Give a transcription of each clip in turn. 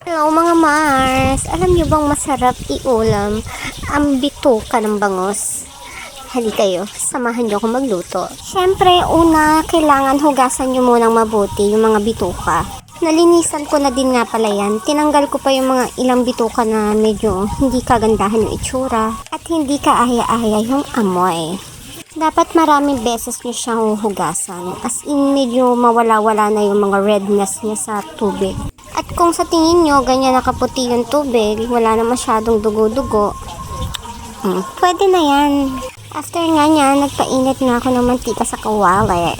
Hello mga Mars! Alam niyo bang masarap iulam ang bituka ng bangos? Hali kayo, samahan niyo ako magluto. Siyempre, una, kailangan hugasan niyo munang mabuti yung mga bituka. Nalinisan ko na din nga pala yan. Tinanggal ko pa yung mga ilang bituka na medyo hindi kagandahan yung itsura at hindi kaaya-aya yung amoy. Dapat maraming beses niyo siyang hugasan. As in, medyo mawala-wala na yung mga redness niya sa tubig. At kung sa tingin nyo, ganyan nakaputi yung tubig, wala na masyadong dugo-dugo, pwede na yan. After nga niya, nagpainit na ako ng mantika sa kawali.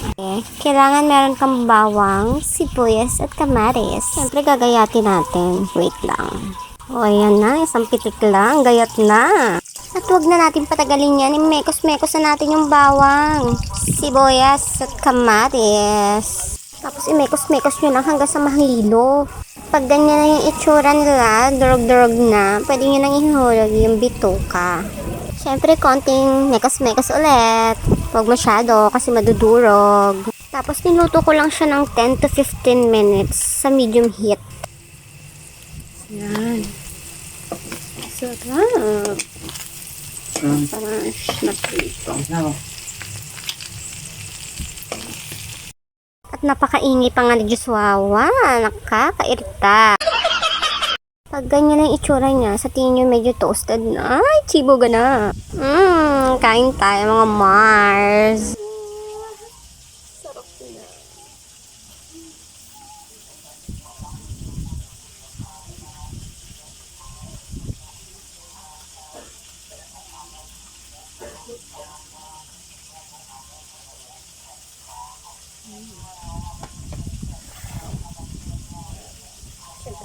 Kailangan meron kang bawang, sibuyas at kamatis. Siyempre gagayatin natin. Wait lang. O ayan na, isang pitik lang, gayat na. At huwag na natin patagalin yan, imekos-mekos na natin yung bawang, sibuyas at kamatis. Tapos imekos-mekos nyo lang hanggang sa mahilo. Pag ganyan na yung itsura nila, durog-durog na, pwede nyo nang ihulog yung bituka. Siyempre, konting mekos-mekos ulit. Huwag masyado kasi madudurog. Tapos niluto ko lang siya ng 10 to 15 minutes sa medium heat. Yan. Sarap. Parang na prito. At napakaingi pa nga ni Joshua. Nakakairita. Pag ganyan ang itsura niya, sa tingin nyo medyo toasted na. Ay, chibo ka na. Kain tayo mga Mars. Sarap na.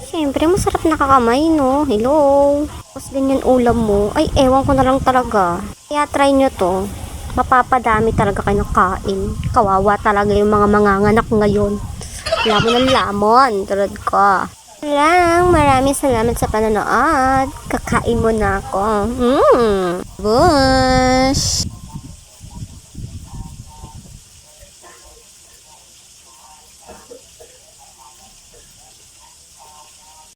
Siyempre, masarap nakakamay, no? Hello? Tapos ganyan ulam mo. Ay, ewan ko na lang talaga. Kaya try nyo to. Mapapadami talaga kayo ng kain. Kawawa talaga yung mga manganganak ngayon. Lamon ng lamon. Tulad ko. Lang, maraming salamat sa panonood. Kakain mo na ako. Bush!